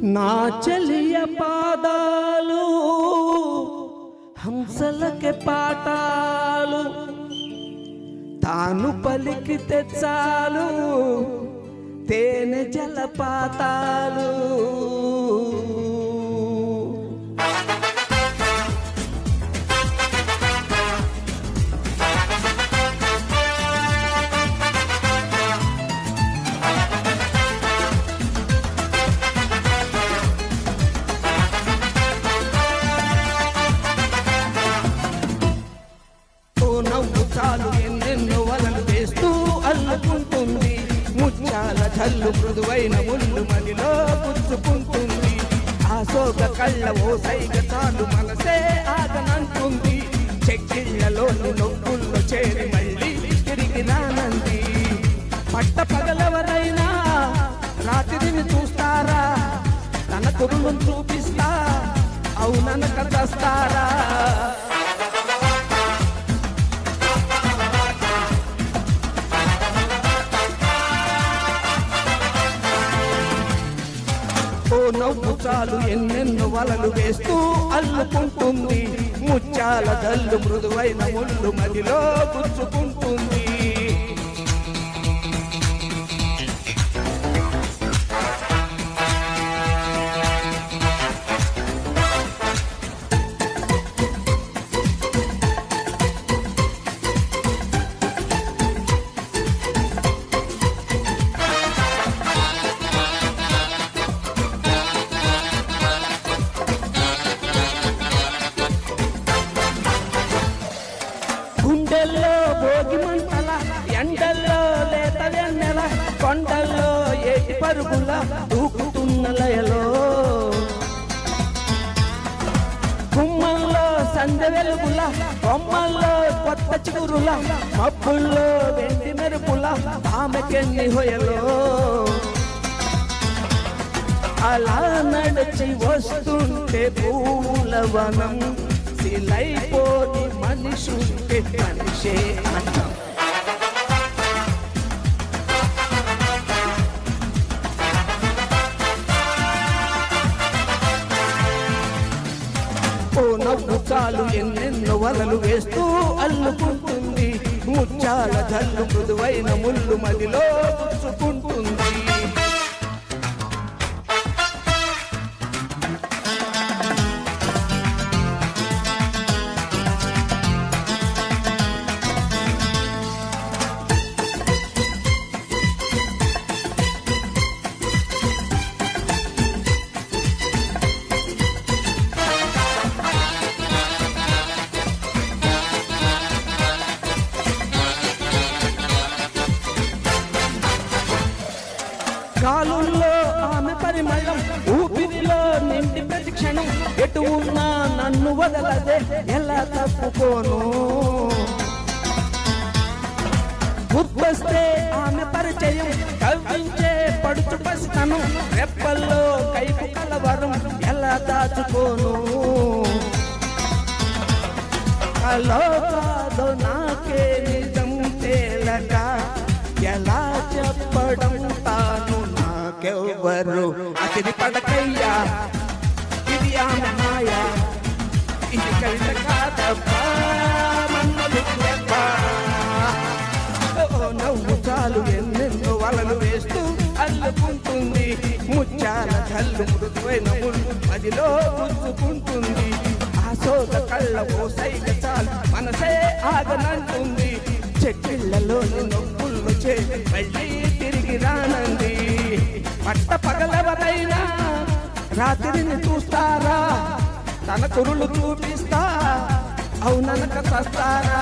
నా చెలియ పాదాలు హంసలకే పాఠాలు తాను పలికితే చాలు తేనె జలపాతాలు చాలు ఎన్నెన్నో వలలు వేస్తూ అల్లుకుంటుంది ముత్యాల జల్లు మృదువైన ముళ్ళు మదిలో గుచ్చుకుంటుంది ఆ సోగ కళ్ళ ఓ సైగ చాలు మనసే ఆగనంటుంది చెక్కిళ్లలోని నొప్పుల్లో చేరి మళ్ళీ తిరిగి రానంది పట్ట పగలవరైనా రాత్రిని చూస్తారా తన కురులను చూపిస్తా అవుననక చేస్తారా ఓ నవ్వు చాలు ఎన్నెన్నో వలలు వేస్తూ అల్లుకుంటుంది ముత్యాల జల్లు మృదువైన ముళ్ళు మదిలో గుచ్చుకుంటుంది గుండెల్లో భోగి మంటల ఎండల్లో లేత వెన్నెల కొండల్లో ఏటి పరుగుల దూకుతున్న లయలో గుమ్మల్లో సందె వెలుగుల కొమ్మల్లో కొత్త చిగురుల మబ్బుల్లో వెండి మెరుపుల ఆమెకెన్ని హొయలో అలా నడిచి వస్తుంటే పూలవనం సిలైపోని మనిషుంటే మనిషే అన్నం ఓ నవ్వు చాలు ఎన్నెన్నో వలలు వేస్తూ అల్లుకుంటుంది ముత్యాల జల్లు మృదువైన ముళ్ళు మదిలో గుచ్చుకుంటుంది గాలుల్లో ఆమె పరిమళం ఊపిరిలో నిండి ప్రతి క్షణం ఎటు ఉన్నా నన్ను వదలదే ఎలా తప్పుకోను గుర్తొస్తే ఆమె పరిచయం కవ్వించే పడుచు పసితనం రెప్పల్లో కైపు కలవరం ఎలా దాచుకోను అలో కాదో నాకే నిజం తేలక ఎలా చెప్పడం తాను నాకెవ్వరు అతిని పడకయ్యా ఇది ఆమె మాయ ఇది కళ్ళ కాదబ్బా నవ్వు చాలు ఎన్నెన్నో వలలు వేస్తూ అల్లుకుంటుంది ముత్యాల కళ్ళు మృదువైన ముళ్ళు మదిలో గుచ్చుకుంటుంది ఆ సోద కళ్ళ ఓ సైగ చాలు మనసే ఆగనంటుంది చెక్కిళ్లలోని నొప్పుల్లో చేరి మళ్ళీ తిరిగి రానంది పట్ట పగలవరైనా రాత్రిని చూస్తారా తన కురులు చూపిస్తా అవుననక చస్తారా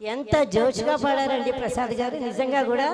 ఎంత జోష్గా పాడారండి ప్రసాద్ గారు నిజంగా కూడా